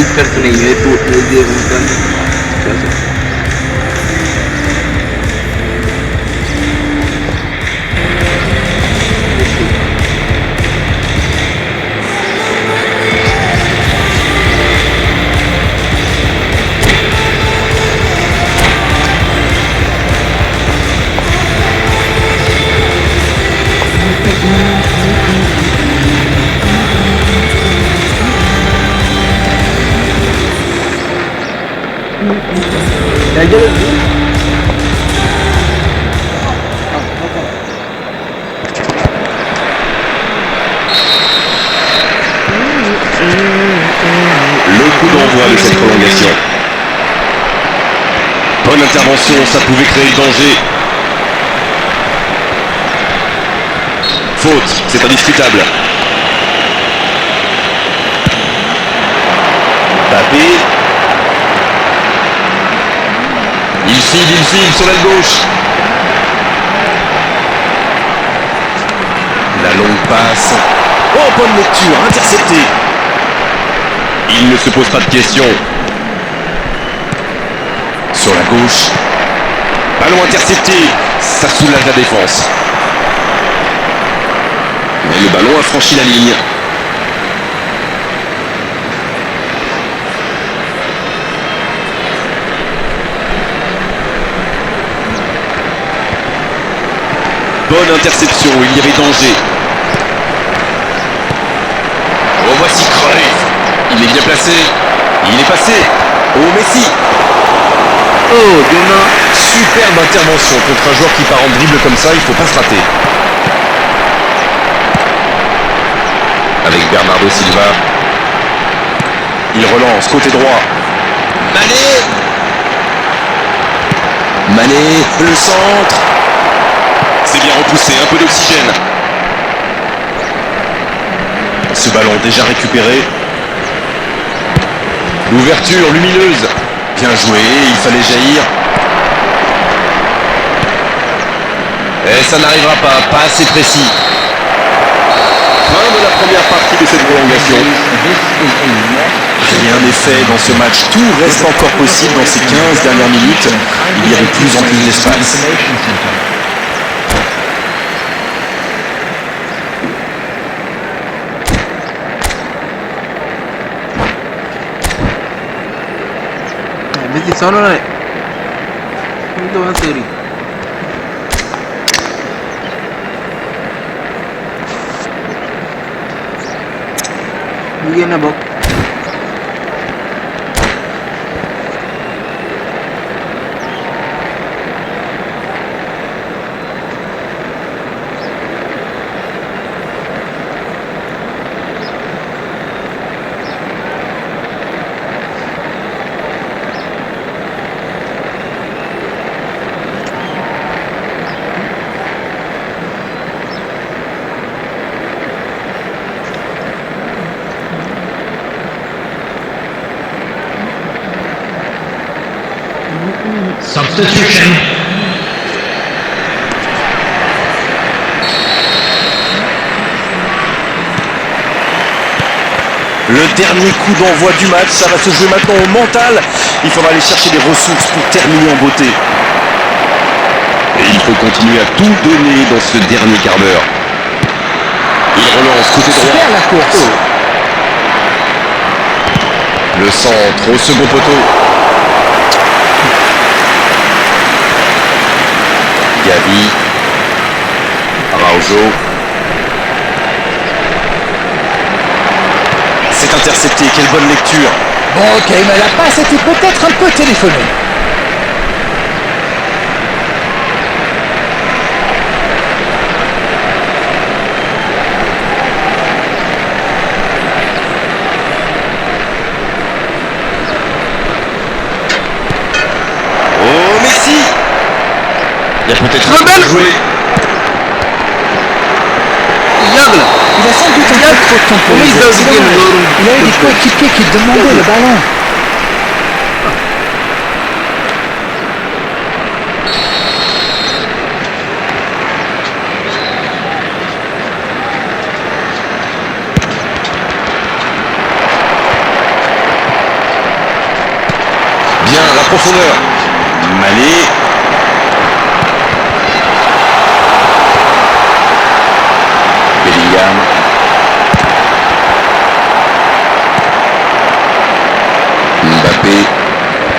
दिक्कत नहीं है तो ये उनका कैसे Le coup d'envoi de cette prolongation. Bonne intervention, ça pouvait créer le danger. Faute, c'est indiscutable. Mbappé. Il file sur l'aile gauche. La longue passe. Oh, bonne lecture, intercepté. Il ne se pose pas de questions. Sur la gauche. Ballon intercepté. Ça soulage la défense. Mais le ballon a franchi la ligne. Bonne interception, il y avait danger. Revoici Cruyff. Il est bien placé. Il est passé. Oh, Messi. oh Demain Superbe intervention contre un joueur qui part en dribble comme ça, il faut pas se rater. Avec Bernardo Silva. Il relance côté droit. Mané, le centre. C'est bien repoussé, un peu d'oxygène. Ce ballon déjà récupéré. L'ouverture lumineuse. Bien joué, il fallait jaillir. Et ça n'arrivera pas assez précis. Fin de la première partie de cette prolongation. Rien n'est fait dans ce match. Tout reste encore possible dans ces 15 dernières minutes. Il y a de plus en plus d'espace. Messi sono ne itu seri begini bok Substitution. Le dernier coup d'envoi du match, ça va se jouer maintenant au mental. Il faudra aller chercher des ressources pour terminer en beauté. Et il faut continuer à tout donner dans ce dernier quart d'heure. Il relance côté droit. Super la course. Le centre au second poteau. Gavi. Araujo. C'est intercepté, quelle bonne lecture. Bon, ok, mais la passe était peut-être un peu téléphonée. Oh, Messi. Il y a peut-être Rebelle. un peu joué. Yagla Il a sans doute un peu trop temporisé. Oui, C'est dommage. Il a eu des coéquipiers qui demandaient le ballon. profondeur. Mané. Bellingham. Mbappé.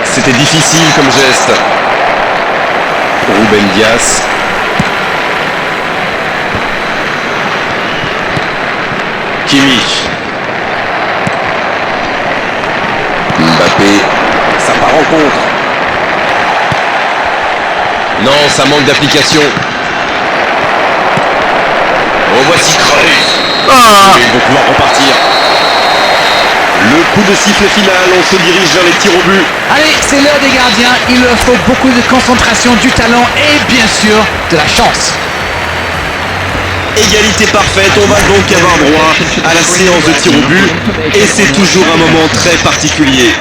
C'était difficile comme geste. Ruben Dias. Kimmich. Mbappé. Ça part en contre. Non, ça manque d'application. Revoici Kroos. Ils vont pouvoir repartir. Le coup de sifflet final, on se dirige vers les tirs au but. Allez, c'est l'heure des gardiens. Il leur faut beaucoup de concentration, du talent et bien sûr de la chance. Égalité parfaite, on va donc avoir droit à la séance de tir au but. Et c'est toujours un moment très particulier.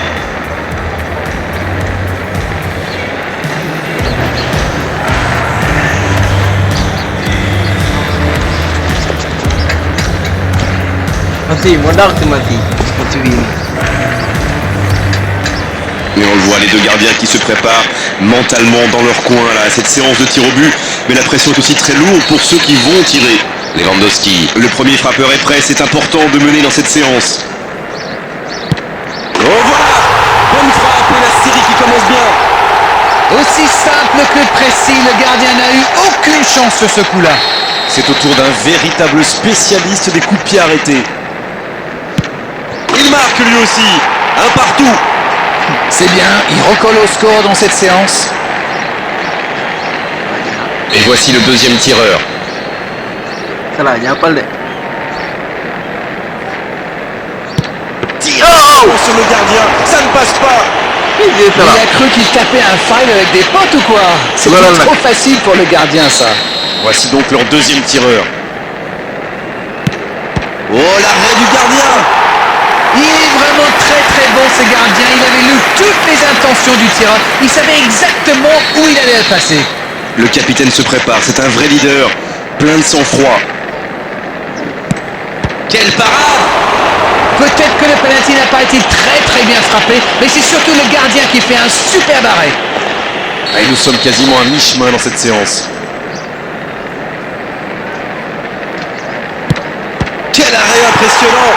Mati, modal tu mati. Mati win. Et on le voit, les deux gardiens qui se préparent mentalement dans leur coin là, à cette séance de tir au but. Mais la pression est aussi très lourde pour ceux qui vont tirer. Lewandowski, le premier frappeur est prêt, c'est important de mener dans cette séance. Oh voilà, bonne frappe et la série qui commence bien. Aussi simple que précis, le gardien n'a eu aucune chance sur ce coup-là. C'est au tour d'un véritable spécialiste des coups de pied arrêtés. Il marque lui aussi, un partout. C'est bien, il recolle au score dans cette séance. Et voici le deuxième tireur. Salah, jangan apal deh. Tir sur le gardien, ça ne passe pas. Dia Il salah. a cru qu'il tapait un five avec des potes ou quoi? C'est Voilà, trop là. facile pour le gardien ça. Voici donc leur deuxième tireur. Oh, l'arrêt du gardien. Il est vraiment très bon ce gardien. Il avait lu toutes les intentions du tireur. Il savait exactement où il allait le passer. Le capitaine se prépare, c'est un vrai leader, plein de sang-froid. Quelle parade! Peut-être que le penalty n'a pas été très bien frappé, mais c'est surtout le gardien qui fait un superbe arrêt. Et nous sommes quasiment à mi-chemin dans cette séance. Quel arrêt impressionnant!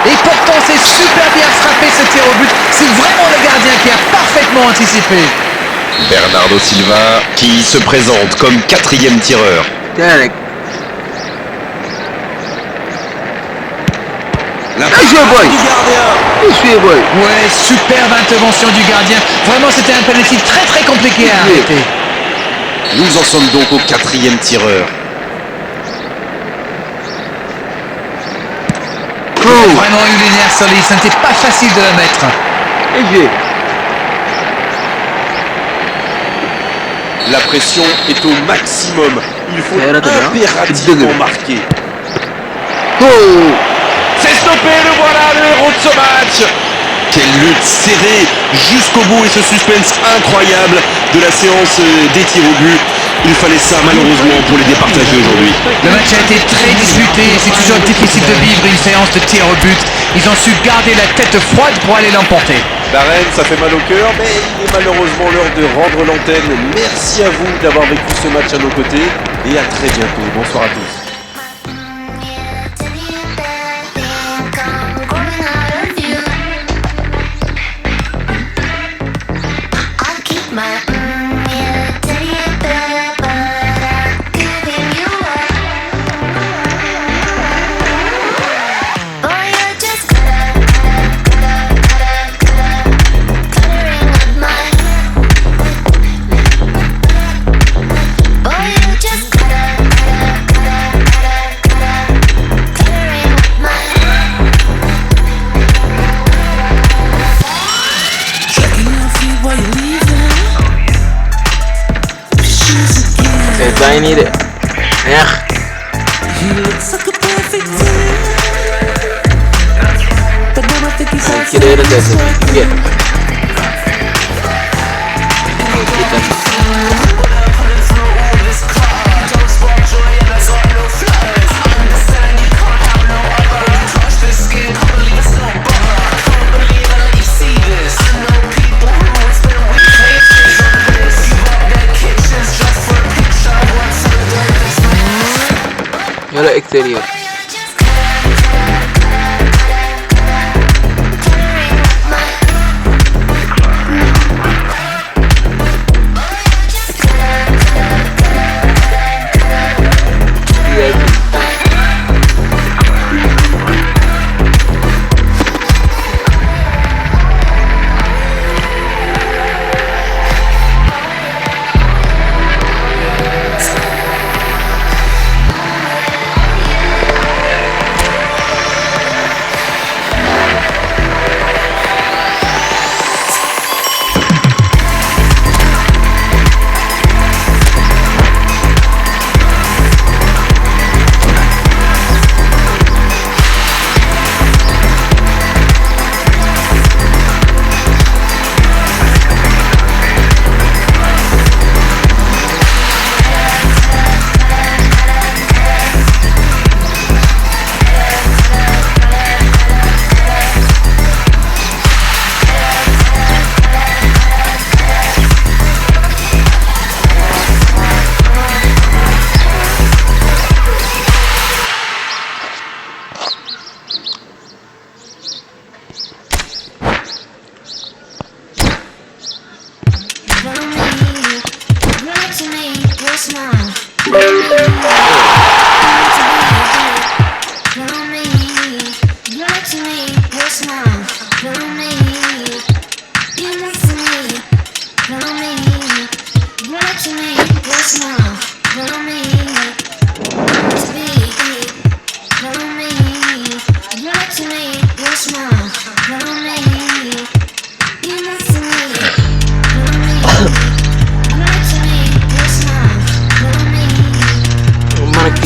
Et pourtant c'est super bien frappé ce tir au but. C'est vraiment le gardien qui a parfaitement anticipé. Bernardo Silva qui se présente comme quatrième tireur. Correct. La joué, boy. du gardien. Il suit, boy. Ouais, superbe intervention du gardien. Vraiment c'était un penalty très compliqué à arrêter. Nous en sommes donc au quatrième tireur. Vraiment eu les nerfs solides, ce n'était pas facile de le mettre. Et La pression est au maximum. Il faut Ça ira très bien. impérativement marquer. Oh. C'est stoppé, le voilà, le héros de ce match. Quelle lutte serrée jusqu'au bout et ce suspense incroyable de la séance des tirs au but. Il fallait ça malheureusement pour les départager aujourd'hui. Le match a été très disputé et c'est toujours difficile de vivre une séance de tir au but. Ils ont su garder la tête froide pour aller l'emporter. Darren, ça fait mal au cœur, mais il est malheureusement l'heure de rendre l'antenne. Merci à vous d'avoir vécu ce match à nos côtés et à très bientôt. Bonsoir à tous. ini deh. Kira ada jasa. Ya. Kita exterior.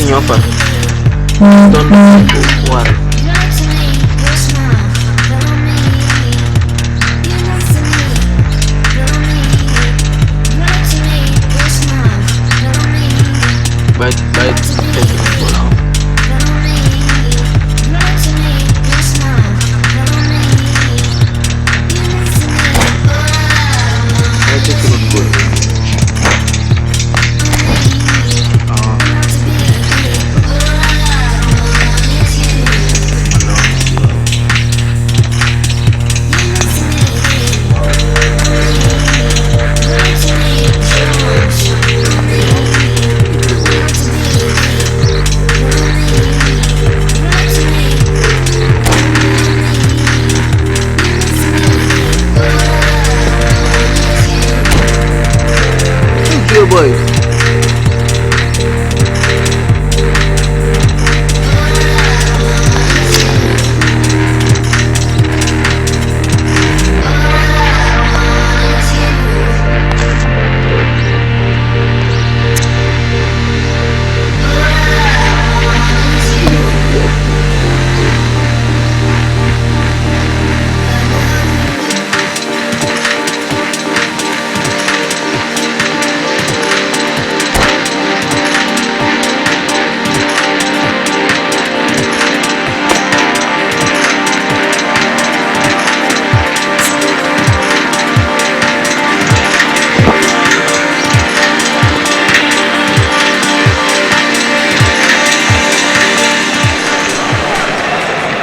Apa? Don't keluar. Baik, pulang. Ayo turun gol. Boy.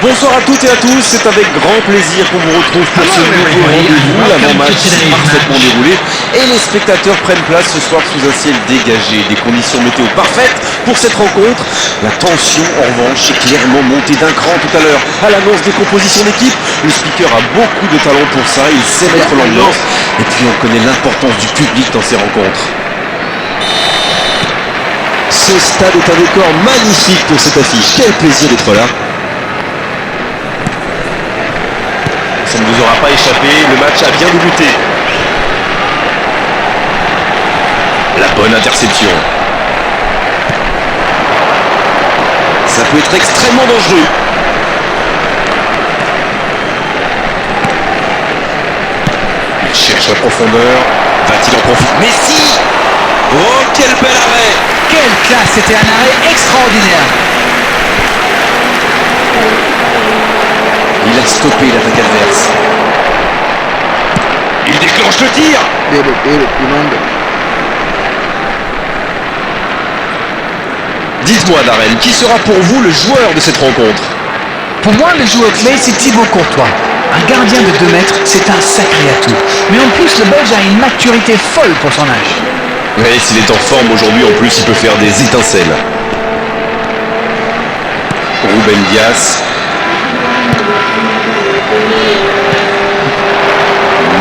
Bonsoir à toutes et à tous, c'est avec grand plaisir qu'on vous retrouve pour ce nouveau rendez-vous. L'avant-match s'est parfaitement déroulé et les spectateurs prennent place ce soir sous un ciel dégagé. Des conditions météo parfaites pour cette rencontre. La tension en revanche est clairement montée d'un cran tout à l'heure. À l'annonce des compositions d'équipe, le speaker a beaucoup de talent pour ça, il sait mettre l'ambiance et puis on connaît l'importance du public dans ces rencontres. Ce stade est un décor magnifique pour cette affiche. Quel plaisir d'être là. Ça ne vous aura pas échappé, le match a bien débuté. La bonne interception. Ça peut être extrêmement dangereux. Il cherche la profondeur. Va-t-il en profiter? Messi! Oh, quel bel arrêt! Quelle classe, c'était un arrêt extraordinaire. Il a stoppé l'attaque adverse. Il déclenche le tir. Dites-moi, Darren, qui sera pour vous le joueur de cette rencontre? Pour moi, le joueur clé, c'est Thibaut Courtois. Un gardien de 2 mètres, c'est un sacré atout. Mais en plus, le Belge a une maturité folle pour son âge. Oui, s'il est en forme aujourd'hui, en plus, il peut faire des étincelles. Ruben Dias.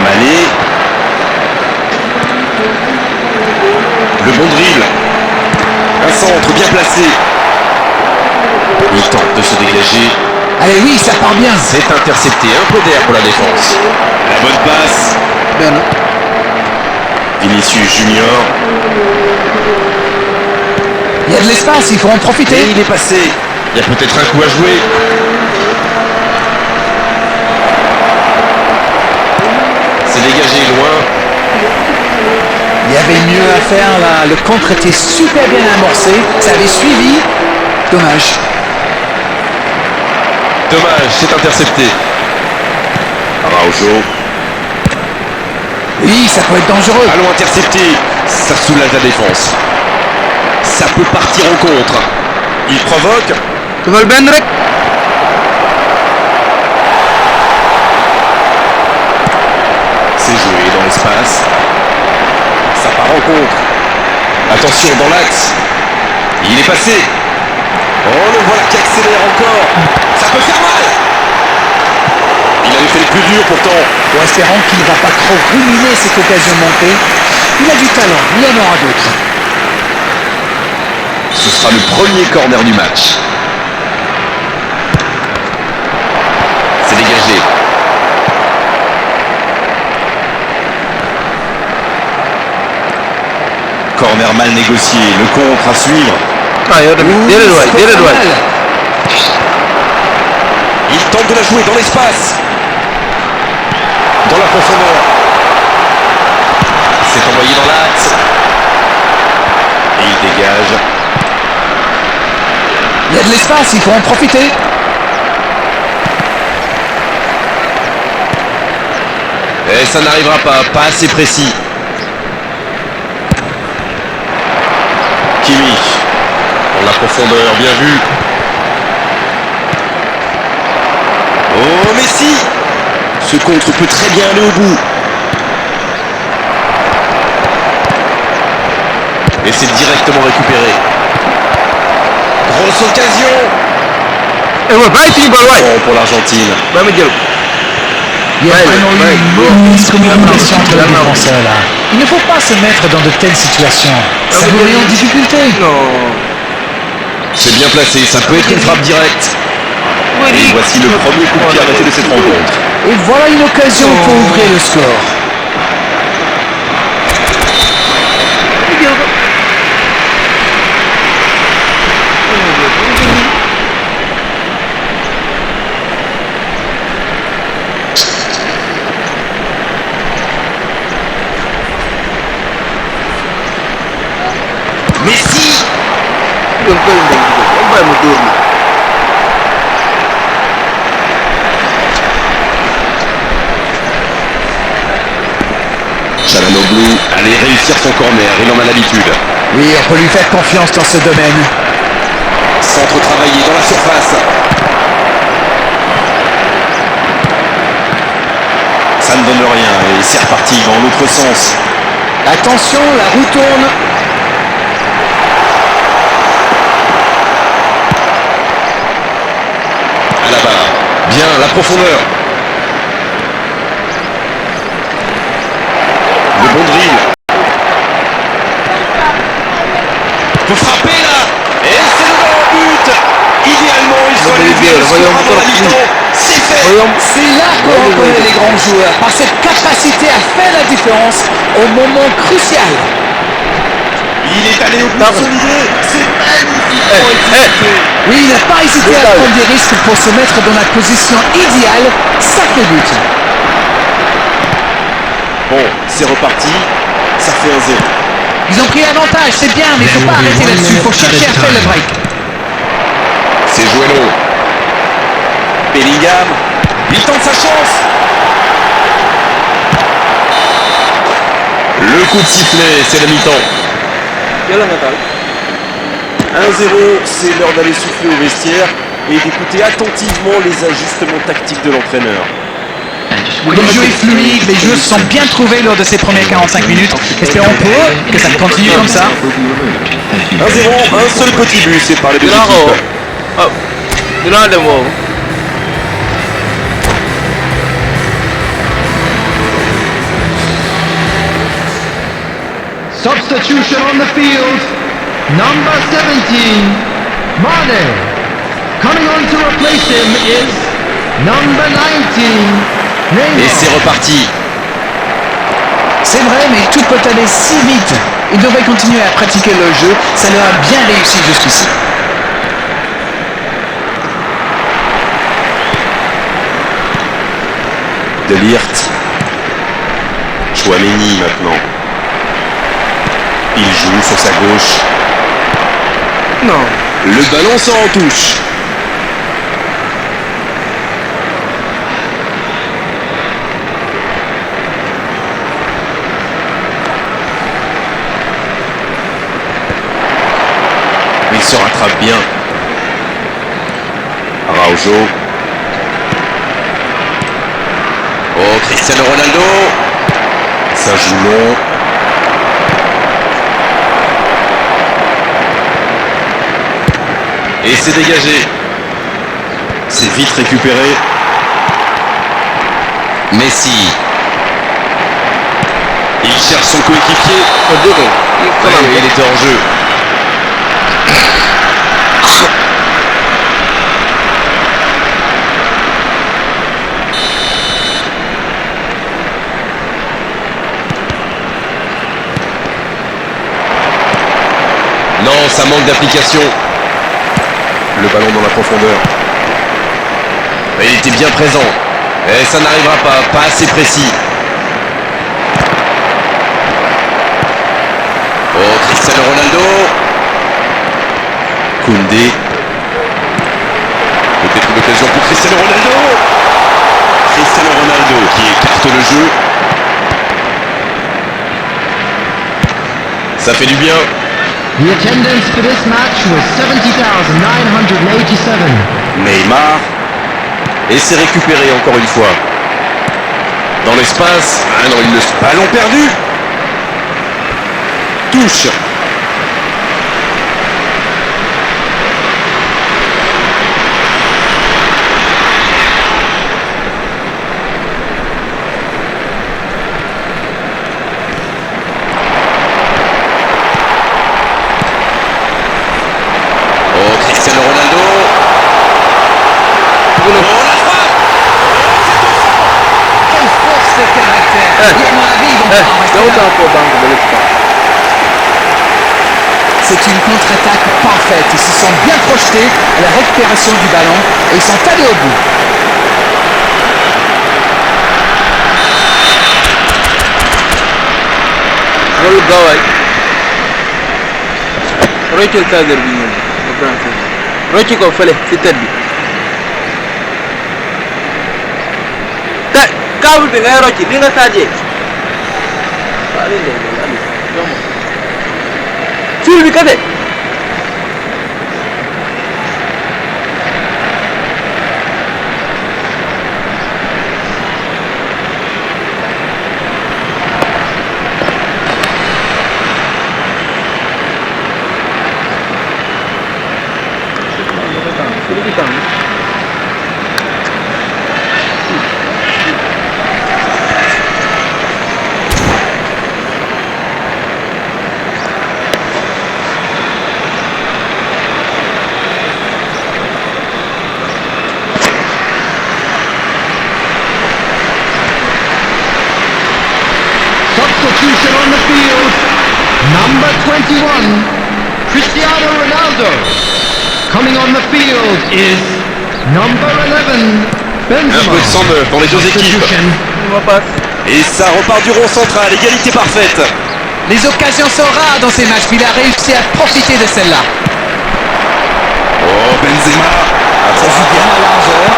Mané. Le bon dribble. Un centre bien placé. Il tente de se dégager. Allez, oui, ça part bien. C'est intercepté. Un peu d'air pour la défense. La bonne passe. Ben non. Vinicius Junior. Il y a de l'espace, il faut en profiter. Et il est passé. Il y a peut-être un coup à jouer. C'est dégagé loin. Il y avait mieux à faire là. Le contre était super bien amorcé. Ça avait suivi. Dommage. Dommage, c'est intercepté. Araujo. Oui, ça peut être dangereux. Allons intercepté. Ça soulage la défense. Ça peut partir en contre. Il provoque. Toval Benrek. C'est joué dans l'espace. Ça part en contre. Attention dans l'axe. Il est passé. Oh, le voilà qui accélère encore. Ça peut faire mal. Il avait fait le plus dur pourtant. En espérant qu'il ne va pas trop ruminer cette occasion manquée. Il a du talent, il en aura d'autres. Ce sera le premier corner du match. C'est dégagé. Corner mal négocié. Le contre à suivre. Ah, il C'est pas mal. Il tente de la jouer dans l'espace. Dans la profondeur. C'est envoyé dans l'axe. Et il dégage. Il y a de l'espace, il faut en profiter. Et ça n'arrivera pas assez précis. Kimmich. Dans la profondeur, bien vu. Oh, Messi. Ce contre peut très bien aller au bout. Et c'est directement récupéré. Grosse occasion. Et ouais, vai, Timba, ouais. Bon pour l'Argentine. Vai, Miguel. Il y a Ouais, vraiment eu ouais, une mauvaise communication entre les la main. défenseurs là. Il ne faut pas se mettre dans de telles situations. Ça vous met en difficulté. Non. C'est bien placé, ça peut être une frappe directe. Et voici le premier coup de pied arrêté de cette rencontre. Et voilà une occasion pour ouvrir le score. Messi. Vai mu turno. Çalhanoğlu allait réussir son corner, il en a l'habitude. Oui, on peut lui faire confiance dans ce domaine. Centre travaillé dans la surface. Ça ne donne rien et c'est reparti dans l'autre sens. Attention, la roue tourne. À la barre. Bien, la profondeur. Le bon drill. Faut frapper là. Et c'est le grand but. Idéalement, il faut aller vers le score avant la mi-temps. C'est fait. C'est là qu'on reconnaît les grands joueurs, par cette capacité à faire la différence au moment crucial. Il est allé au bout de son idée. C'est magnifiquement exécuté. Oui, il n'a pas hésité à prendre des risques pour se mettre dans la position idéale. Sacré but. Bon, c'est reparti. Ça fait 1-0. Ils ont pris l'avantage, c'est bien, mais il ne faut pas arrêter là-dessus. Il faut chercher à faire le break. C'est Joello. Bellingham. Il tente sa chance. Le coup de sifflet, c'est la mi-temps. Jalan Natal. 1-0, c'est l'heure d'aller souffler au vestiaire et d'écouter attentivement les ajustements tactiques de l'entraîneur. Le jeu est fluide, les joueurs se sont bien trouvés lors de ces premières 45 minutes. Espérons pour eux que ça continue comme ça. 1-0, un seul petit but, c'est par les deux équipes. Oh, durant le mot. Substitution on the field. Number 17, Mane. Coming on to replace him is number 19, Et c'est Neymar. reparti. C'est vrai, mais tout peut aller si vite. Ils devraient continuer à pratiquer le jeu. Ça leur a bien réussi jusqu'ici. De Ligt. Chouameni maintenant. Il joue sur sa gauche. Non. Le ballon sort en touche. Il se rattrape bien. Araujo. Oh, Cristiano Ronaldo. Ça joue long. Et c'est dégagé. C'est vite récupéré. Messi. Il cherche son coéquipier. Ouais, il était hors jeu. Non, ça manque d'application. Le ballon dans la profondeur. Et il était bien présent. Et ça n'arrivera pas assez précis. Oh, Cristiano Ronaldo. Koundé. Peut-être une occasion pour Cristiano Ronaldo. Cristiano Ronaldo qui écarte le jeu. Ça fait du bien. The attendance for this match was 70,987. Neymar. Et c'est récupéré encore une fois. Dans l'espace. Ah non, ballon perdu. Touche. Oh, Cristiano Ronaldo. Oh, la frappe. Quelle force de caractère. Et à mon avis, ils vont pas en rester là. C'est une contre-attaque parfaite. Ils se sont bien projetés à la récupération du ballon et ils sont allés au bout. Roll gawai. Rocky kader bi ñoom. Rocky ko fële ci tête bi. Te kaabu bi ngay rocci li nga sajee. Fil bi kate. Substitution on the field. Number 21, Cristiano Ronaldo. Coming on the field is number 11, Benzema. Un peu de sang neuf pour les deux équipes. Substitution. Et ça repart du rond central. Égalité parfaite. Les occasions sont rares dans ces matchs, mais il a réussi à profiter de celle-là. Oh, Benzema. Ça joue bien à largeur.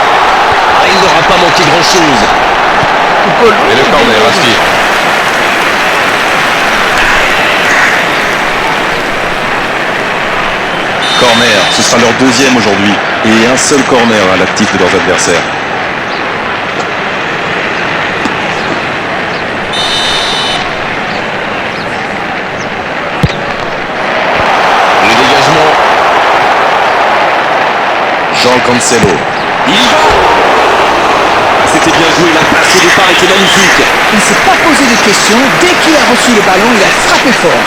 Ah, il n'aura pas manqué grand-chose. Et le corner à suivre. Ce sera leur deuxième aujourd'hui. Et un seul corner à l'actif de leurs adversaires. Le dégagement. Jean Cancelo. Il y va. Ah, c'était bien joué, la passe au départ était magnifique. Il ne s'est pas posé de questions. Dès qu'il a reçu le ballon, il a frappé fort.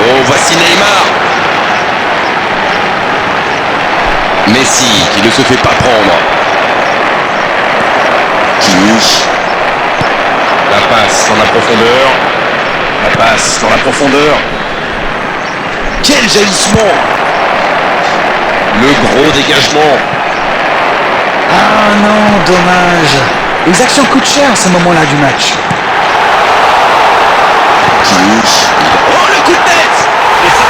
Oh, voici Neymar. Messi qui ne se fait pas prendre. Kimmich. La passe dans la profondeur. La passe dans la profondeur. Quel jaillissement. Le gros dégagement. Ah non, dommage. Les actions coûtent cher à ce moment-là du match. Kimmich. Oh, le coup de tête. Et ça...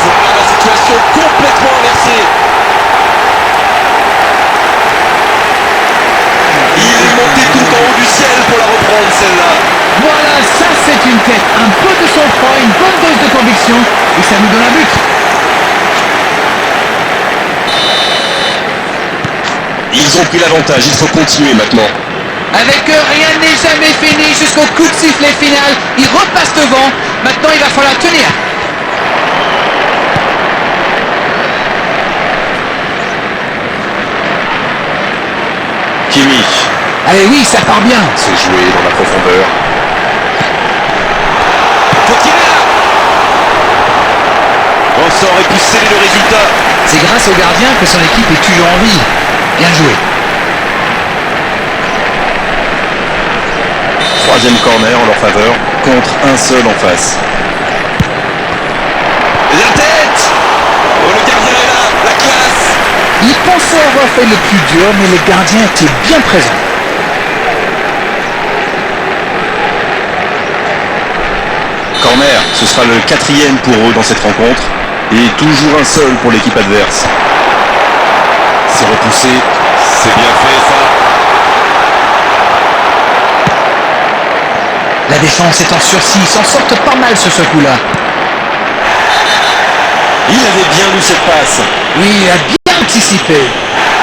Voilà la situation complètement inversée. Il est monté tout en haut du ciel pour la reprendre celle-là. Voilà, ça c'est une tête. Un peu de sang-froid, une bonne dose de conviction. Et ça nous donne un but. Ils ont pris l'avantage, il faut continuer maintenant. Avec eux, rien n'est jamais fini jusqu'au coup de sifflet final. Il repasse devant. Maintenant, il va falloir tenir. Kimmich. Allez, oui, ça part bien. C'est joué dans la profondeur. Faut tirer là. Oh, ça aurait pu sceller le résultat. C'est grâce au gardien que son équipe est toujours en vie. Bien joué. Troisième corner en leur faveur, contre un seul en face. La tête. Oh, le gardien est là. La classe. Il pensait avoir fait le plus dur, mais le gardien était bien présent. Corner, ce sera le quatrième pour eux dans cette rencontre. Et toujours un seul pour l'équipe adverse. C'est repoussé. C'est bien fait ça. La défense est en sursis. Ils s'en sortent pas mal sur ce coup-là. Il avait bien lu cette passe. Oui, il a bien anticipé.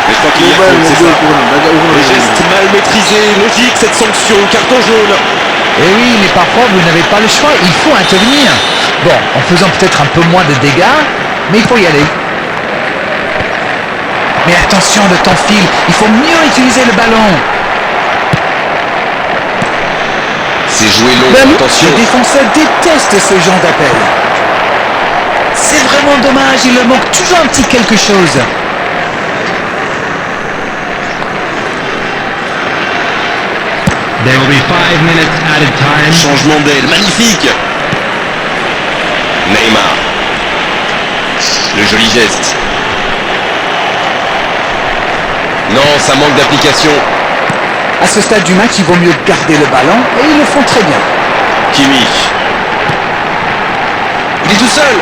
Mais je crois qu'il y a faute, c'est ça. Les gestes mal maîtrisés, logique cette sanction, carton jaune. Eh oui, mais parfois vous n'avez pas le choix, il faut intervenir. Bon, en faisant peut-être un peu moins de dégâts, mais il faut y aller. Mais attention, le temps file, il faut mieux utiliser le ballon. C'est joué long, attention. Le défenseur déteste ce genre d'appel. C'est vraiment dommage, il leur manque toujours un petit quelque chose. There will be 5 minutes added time. Changement d'aile, magnifique. Neymar. Le joli geste. Non, ça manque d'application. À ce stade du match, il vaut mieux garder le ballon et ils le font très bien. Kimmich. Il est tout seul.